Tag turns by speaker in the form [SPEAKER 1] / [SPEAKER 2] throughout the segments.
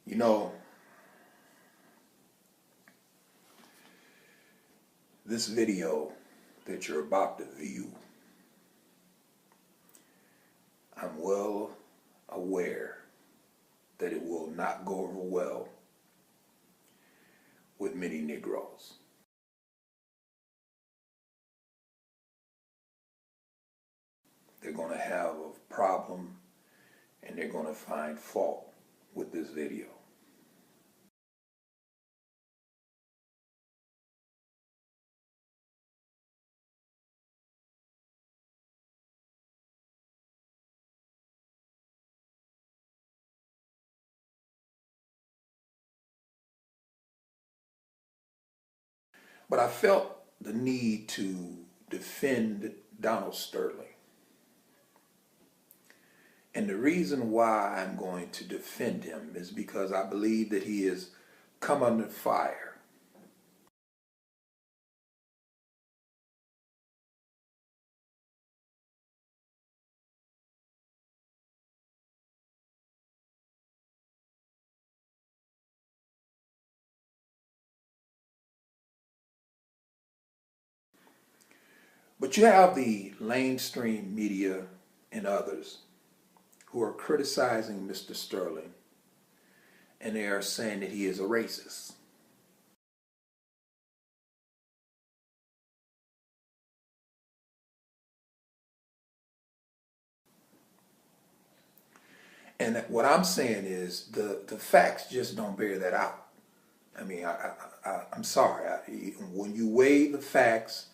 [SPEAKER 1] You know, this video that you're about to view, I'm well aware that it will not go over well with many Negroes. They're going to have a problem and they're going to find fault with this video. But I felt the need to defend Donald Sterling. And the reason why I'm going to defend him is because I believe that he has come under fire. But you have the mainstream media and others who are criticizing Mr. Sterling, and they are saying that he is a racist. And what I'm saying is the facts just don't bear that out. I mean, I'm sorry. When you weigh the facts,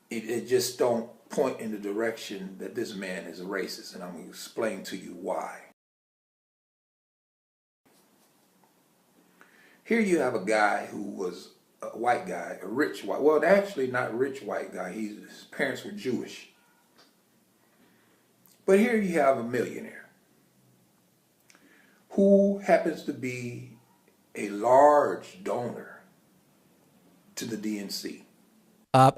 [SPEAKER 1] it just don't point in the direction that this man is a racist, and I'm going to explain to you why. Here you have a guy who was a white guy, a rich white, well, actually not rich white guy. His parents were Jewish. But here you have a millionaire who happens to be a large donor to the DNC.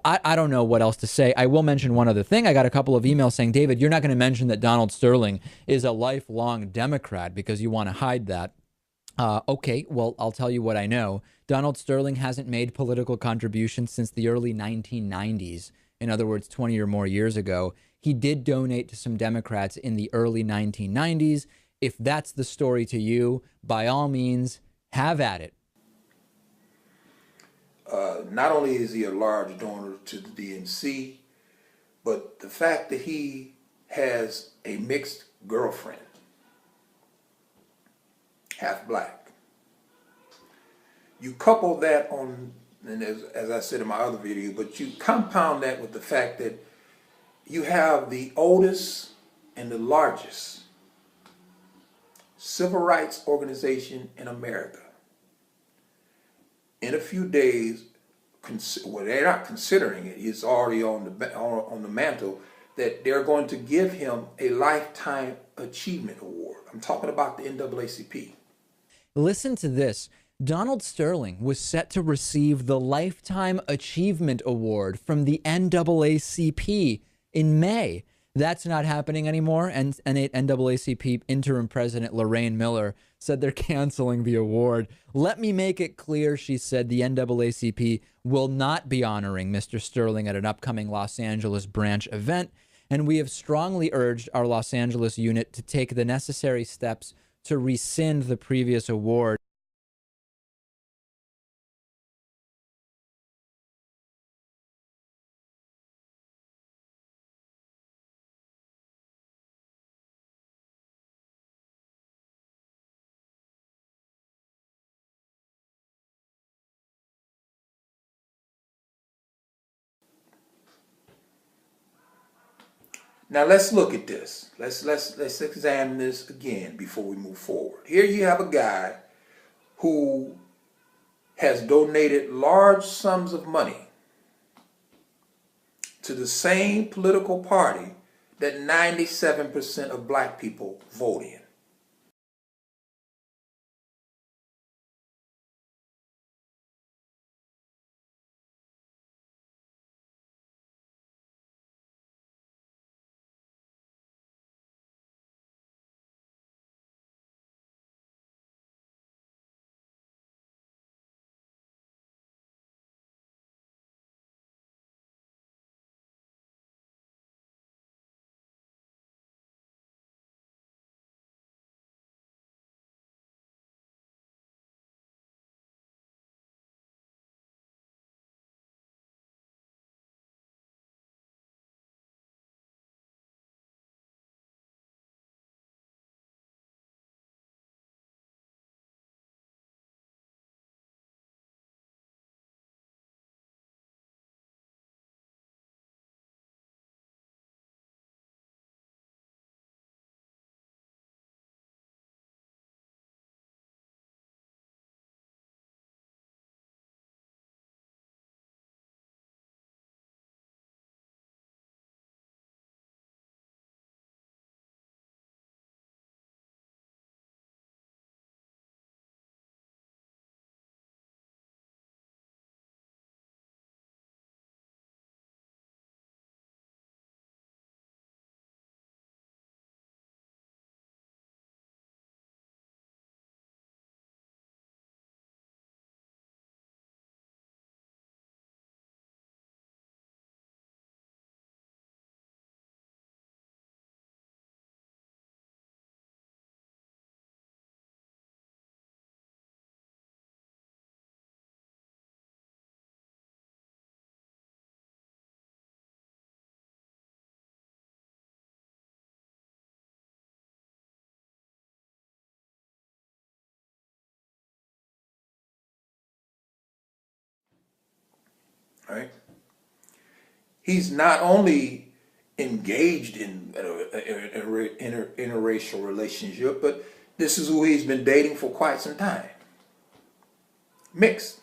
[SPEAKER 2] I don't know what else to say. I will mention one other thing. I got a couple of emails saying, David, you're not going to mention that Donald Sterling is a lifelong Democrat because you want to hide that. Okay, well, I'll tell you what I know. Donald Sterling hasn't made political contributions since the early 1990s. In other words, 20 or more years ago. He did donate to some Democrats in the early 1990s. If that's the story to you, by all means, have at it.
[SPEAKER 1] Not only is he a large donor to the DNC, but the fact that he has a mixed girlfriend, half black. You couple that on, and as I said in my other video, but you compound that with the fact that you have the oldest and the largest civil rights organization in America. In a few days, well, they're not considering it, it's already on the mantle, that they're going to give him a Lifetime Achievement Award. I'm talking about the NAACP.
[SPEAKER 2] Listen to this. Donald Sterling was set to receive the Lifetime Achievement Award from the NAACP in May. That's not happening anymore. And NAACP interim president Lorraine Miller said they're canceling the award. Let me make it clear, she said, the NAACP will not be honoring Mr. Sterling at an upcoming Los Angeles branch event. And we have strongly urged our Los Angeles unit to take the necessary steps to rescind the previous award.
[SPEAKER 1] Now let's look at this. Let's examine this again before we move forward. Here you have a guy who has donated large sums of money to the same political party that 97% of black people vote in. right? He's not only engaged in an interracial relationship, but this is who he's been dating for quite some time. Mixed.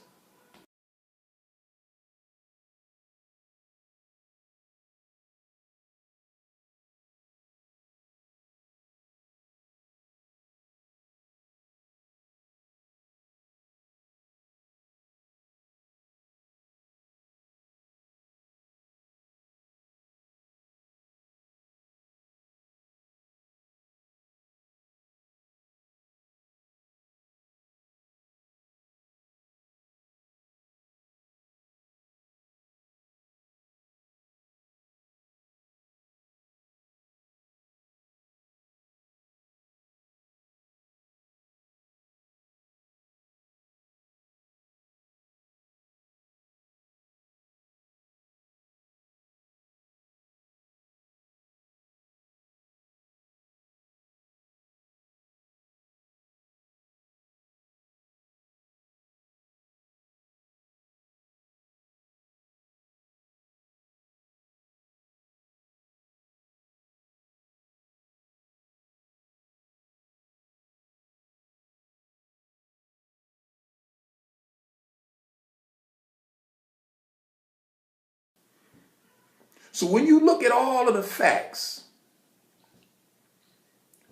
[SPEAKER 1] So when you look at all of the facts,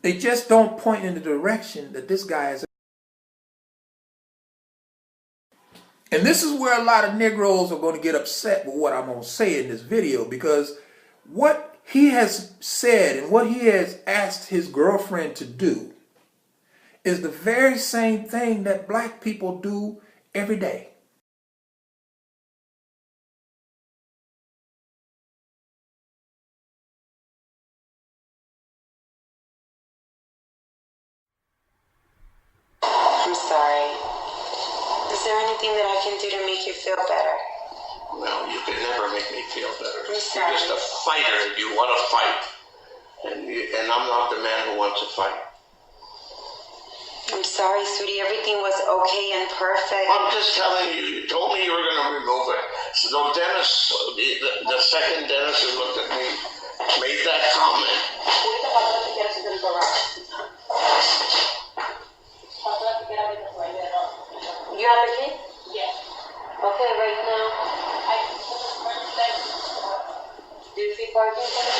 [SPEAKER 1] they just don't point in the direction that this guy is. And this is where a lot of Negroes are going to get upset with what I'm going to say in this video, because what he has said and what he has asked his girlfriend to do is the very same thing that black people do every day.
[SPEAKER 3] I'm sorry. Is there anything that I can do to make you feel better?
[SPEAKER 4] No, you could never make me feel better.
[SPEAKER 3] I'm sorry.
[SPEAKER 4] You're just a fighter and you want to fight. And I'm not the man who wants to fight.
[SPEAKER 3] I'm sorry, sweetie. Everything was okay and perfect.
[SPEAKER 4] I'm just telling you. You told me you were going to remove it. So Dennis, the second Dennis who looked at me, made that comment.
[SPEAKER 3] You have the key? Yes. Okay, right now. Do you see parking for me?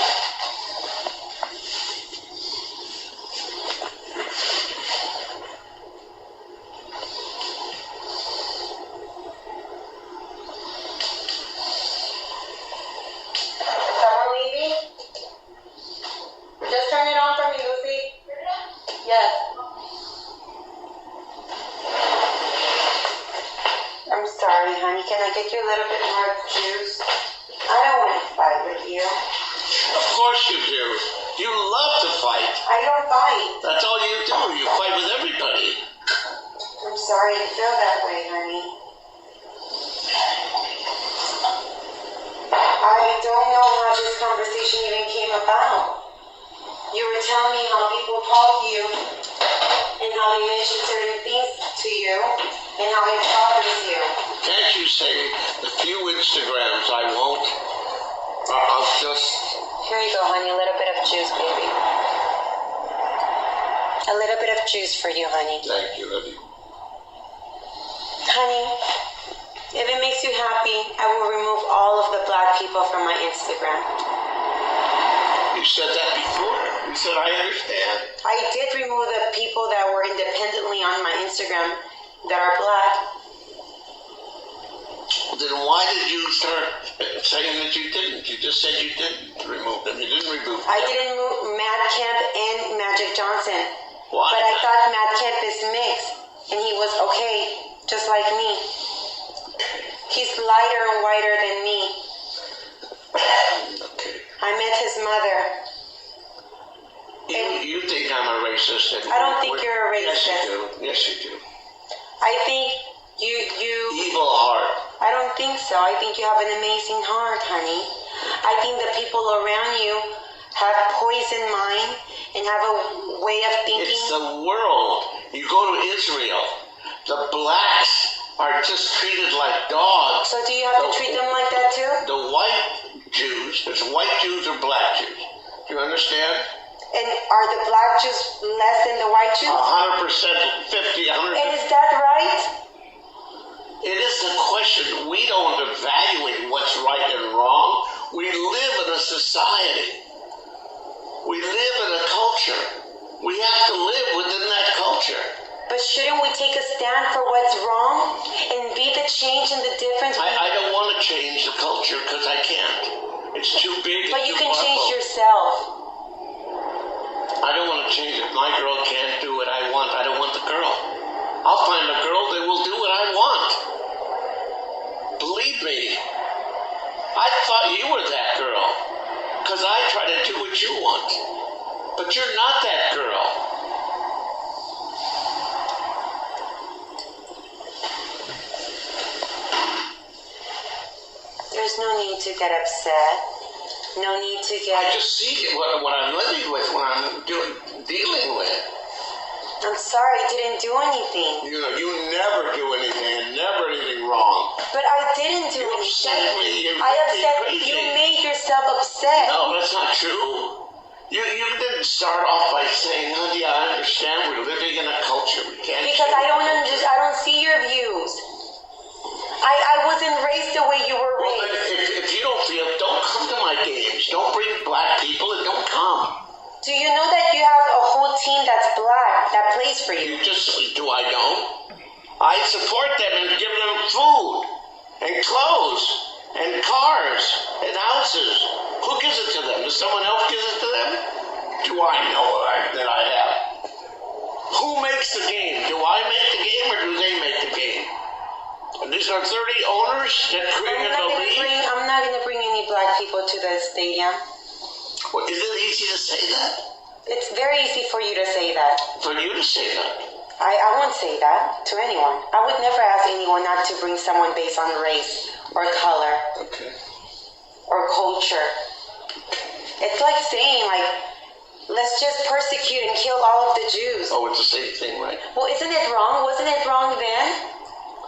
[SPEAKER 3] Is someone leaving? Just turn it on for me, Lucy. Yes. I'm sorry, honey. Can I get you a little bit more juice? I don't want to fight with you.
[SPEAKER 4] Of course you do. You love to fight.
[SPEAKER 3] I don't fight.
[SPEAKER 4] That's all you do. You fight with everybody.
[SPEAKER 3] I'm sorry you feel that way, honey. I don't know how this conversation even came about. You were telling me how people talk to you and how they mention certain things to you and how it bothers you.
[SPEAKER 4] Can't you say the few Instagrams I won't? I'll just...
[SPEAKER 3] Here you go, honey. A little bit of juice, baby. A little bit of juice for you, honey.
[SPEAKER 4] Thank you, Libby.
[SPEAKER 3] Honey, if it makes you happy, I will remove all of the black people from my Instagram.
[SPEAKER 4] You said that before. You said, I understand.
[SPEAKER 3] I did remove the people that were independently on my Instagram that are black.
[SPEAKER 4] Then why did you start saying that you didn't? You just said you didn't remove them. You didn't remove them.
[SPEAKER 3] I didn't move Matt Kemp and Magic Johnson.
[SPEAKER 4] Why?
[SPEAKER 3] But I thought Matt Kemp is mixed, and he was okay, just like me. He's lighter and whiter than me.
[SPEAKER 4] Okay.
[SPEAKER 3] I met his mother.
[SPEAKER 4] You think I'm a racist?
[SPEAKER 3] I don't think you're a racist.
[SPEAKER 4] Yes, you do. Yes, you do.
[SPEAKER 3] I think you...
[SPEAKER 4] Evil heart.
[SPEAKER 3] I don't think so. I think you have an amazing heart, honey. I think the people around you have poison mind and have a way of thinking.
[SPEAKER 4] It's the world. You go to Israel. The blacks are just treated like dogs.
[SPEAKER 3] So do you have to treat them like that too?
[SPEAKER 4] The white Jews, there's white Jews or black Jews. Do you understand?
[SPEAKER 3] And are the black Jews less than the white Jews?
[SPEAKER 4] 100%, 50, 100.
[SPEAKER 3] And is that right?
[SPEAKER 4] It is the question. We don't evaluate what's right and wrong. We live in a society. We live in a culture. We have to live within that culture.
[SPEAKER 3] But shouldn't we take a stand for what's wrong and be the change and the difference?
[SPEAKER 4] I don't want to change the culture because I can't. It's too big.
[SPEAKER 3] But you
[SPEAKER 4] too
[SPEAKER 3] can change
[SPEAKER 4] powerful.
[SPEAKER 3] yourself.
[SPEAKER 4] I don't want to change it. My girl can't do what I want. I don't want the girl. I'll find a girl that will do what I want. Believe me. I thought you were that girl because I try to do what you want. But you're not that girl.
[SPEAKER 3] There's no need to get upset. No need to get...
[SPEAKER 4] I just see what I'm living with, what I'm dealing with.
[SPEAKER 3] I'm sorry, I didn't do anything.
[SPEAKER 4] You know, you never do anything and never anything wrong.
[SPEAKER 3] But I didn't do
[SPEAKER 4] You
[SPEAKER 3] anything.
[SPEAKER 4] upset me.
[SPEAKER 3] I upset
[SPEAKER 4] crazy.
[SPEAKER 3] you. Made yourself upset.
[SPEAKER 4] No, that's not true. You didn't start off by saying, honey, I understand we're living in a culture. We can't...
[SPEAKER 3] Because I don't see your views. I wasn't raised the way you were
[SPEAKER 4] Well,
[SPEAKER 3] raised.
[SPEAKER 4] then if you don't feel, don't come to my games. Don't bring black people and don't come.
[SPEAKER 3] Do you know that you have a whole team that's black that plays for you?
[SPEAKER 4] Do I don't? I support them and give them food and clothes and cars and houses. Who gives it to them? Does someone else give it to them? Do I know that I have? Who makes the game? Do I make the game or do they make the game? And these are 30 owners that created the league?
[SPEAKER 3] I'm not going to bring any black people to the stadium.
[SPEAKER 4] Well, is it easy to say that?
[SPEAKER 3] It's very easy for you to say that.
[SPEAKER 4] For you to say that?
[SPEAKER 3] I won't say that to anyone. I would never ask anyone not to bring someone based on race or color or culture. It's like saying, let's just persecute and kill all of the Jews.
[SPEAKER 4] Oh, it's the same thing, right?
[SPEAKER 3] Well, isn't it wrong? Wasn't it wrong then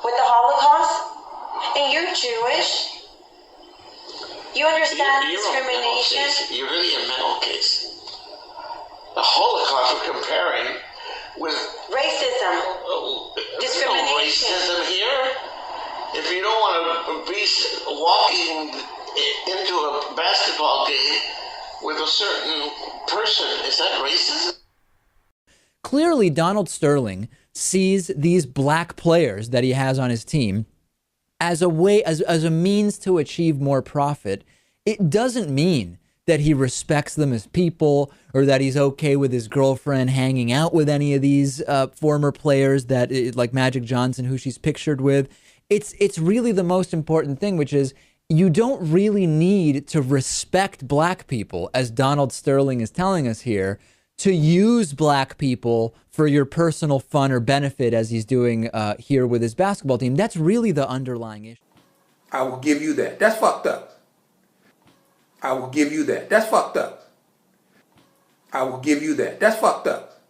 [SPEAKER 3] with the Holocaust? And you're Jewish. You understand discrimination?
[SPEAKER 4] You're really a mental case. The Holocaust we're comparing with
[SPEAKER 3] Racism. Discrimination.
[SPEAKER 4] No racism here. If you don't want to be walking into a basketball game with a certain person, is that racism?
[SPEAKER 2] Clearly, Donald Sterling sees these black players that he has on his team as a way, as a means to achieve more profit. It doesn't mean that he respects them as people or that he's okay with his girlfriend hanging out with any of these former players that, like Magic Johnson, who she's pictured with. It's really the most important thing, which is you don't really need to respect black people, as Donald Sterling is telling us here, to use black people for your personal fun or benefit, as he's doing here with his basketball team. That's really the underlying issue.
[SPEAKER 1] I will give you that. That's fucked up. I will give you that. That's fucked up. I will give you that. That's fucked up.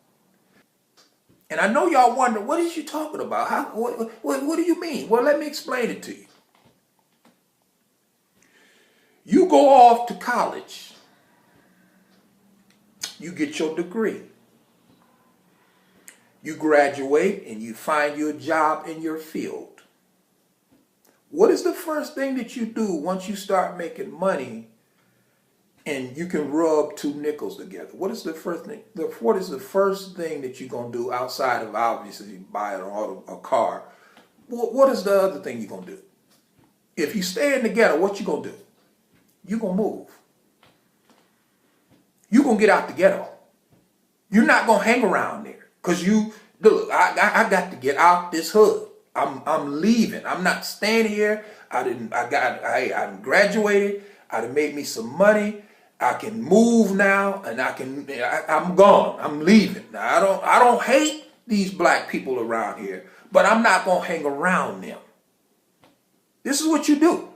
[SPEAKER 1] And I know y'all wonder, what is you talking about? What do you mean? Well, let me explain it to you. You go off to college. You get your degree. You graduate and you find you a job in your field. What is the first thing that you do once you start making money and you can rub two nickels together? What is the first thing? What is the first thing that you're going to do outside of obviously buying a car? What is the other thing you're going to do? If you stay in the ghetto, what you going to do? You're going to move. You're going to get out the ghetto. You're not going to hang around there because look, I got to get out this hood. I'm leaving. I'm not staying here. I graduated. I done made me some money. I can move now, and I'm gone. I'm leaving. Now, I don't hate these black people around here, but I'm not gonna hang around them. This is what you do.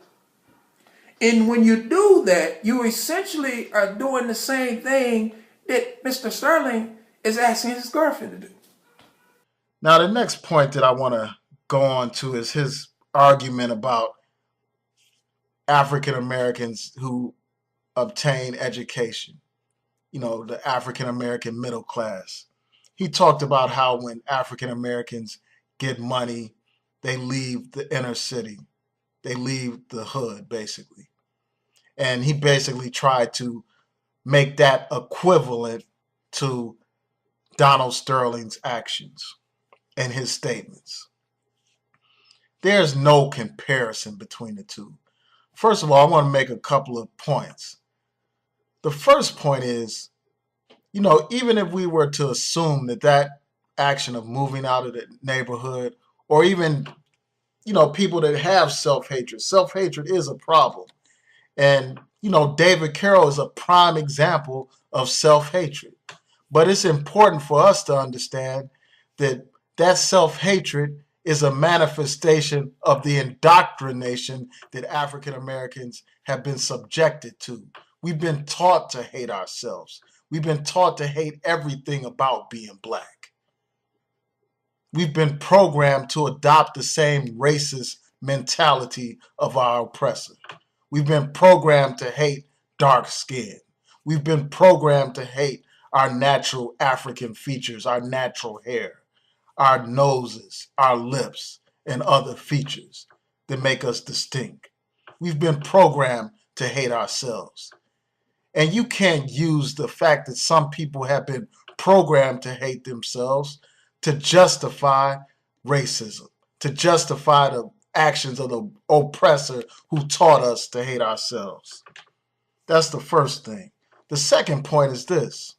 [SPEAKER 1] And when you do that, you essentially are doing the same thing that Mr. Sterling is asking his girlfriend to do.
[SPEAKER 5] Now, the next point that I want to go on to is his argument about African Americans who obtain education, the African American middle class. He talked about how when African Americans get money, they leave the inner city. They leave the hood, basically. And he basically tried to make that equivalent to Donald Sterling's actions and his statements. There's no comparison between the two. First of all, I want to make a couple of points. The first point is, even if we were to assume that action of moving out of the neighborhood, or even, people that have self-hatred is a problem. And, David Carroll is a prime example of self-hatred. But it's important for us to understand that self-hatred is a manifestation of the indoctrination that African Americans have been subjected to. We've been taught to hate ourselves. We've been taught to hate everything about being black. We've been programmed to adopt the same racist mentality of our oppressor. We've been programmed to hate dark skin. We've been programmed to hate our natural African features, our natural hair, our noses, our lips, and other features that make us distinct. We've been programmed to hate ourselves. And you can't use the fact that some people have been programmed to hate themselves to justify racism, to justify the actions of the oppressor who taught us to hate ourselves. That's the first thing. The second point is this.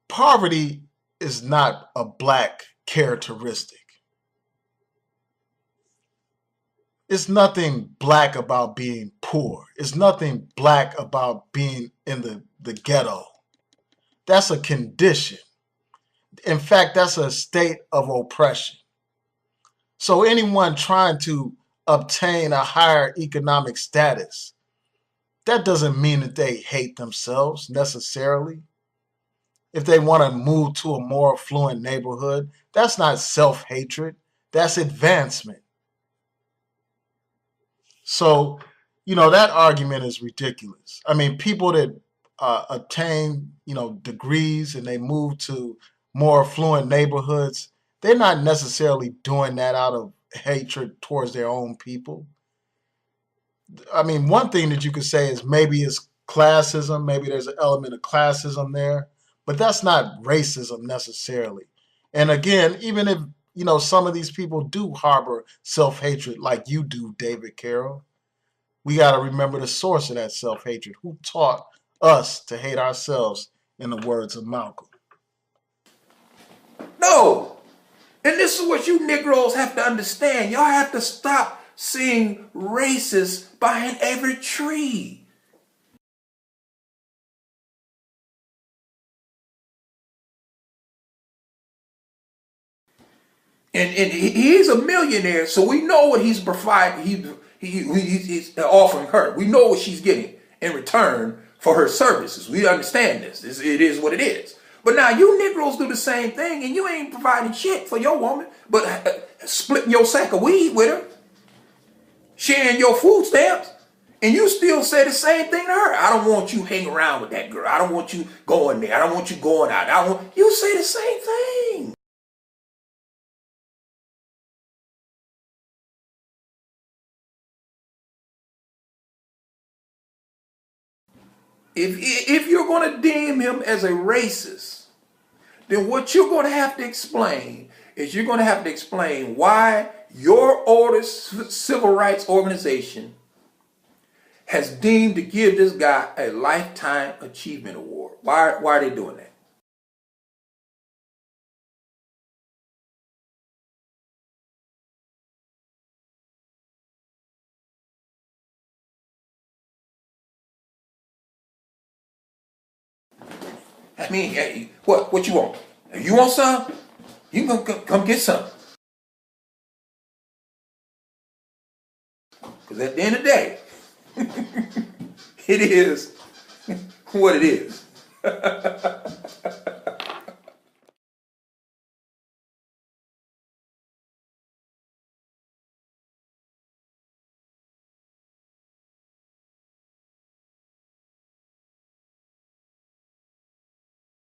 [SPEAKER 5] Poverty is not a black characteristic. It's nothing black about being poor. It's nothing black about being in the ghetto. That's a condition. In fact, that's a state of oppression. So anyone trying to obtain a higher economic status, that doesn't mean that they hate themselves necessarily. If they want to move to a more affluent neighborhood, that's not self-hatred. That's advancement. So, that argument is ridiculous. I mean, people that obtain, degrees and they move to more affluent neighborhoods, they're not necessarily doing that out of hatred towards their own people. I mean, one thing that you could say is maybe it's classism. Maybe there's an element of classism there, but that's not racism necessarily. And again, even if, some of these people do harbor self-hatred like you do, David Carroll, we got to remember the source of that self-hatred. Who taught us to hate ourselves, in the words of Malcolm?
[SPEAKER 1] No. And this is what you Negroes have to understand. Y'all have to stop seeing racists behind every tree. And he's a millionaire, so we know what he's providing. He's offering her. We know what she's getting in return for her services. We understand this. It is what it is. But now you Negroes do the same thing, and you ain't providing shit for your woman, but splitting your sack of weed with her, sharing your food stamps, and you still say the same thing to her. I don't want you hanging around with that girl. I don't want you going there. I don't want you going out. You say the same thing. If you're going to deem him as a racist, then what you're going to have to explain is you're going to have to explain why your oldest civil rights organization has deemed to give this guy a Lifetime Achievement Award. Why are they doing that? I mean, hey, what you want? If you want some, you can come get some. Because at the end of the day, it is what it is.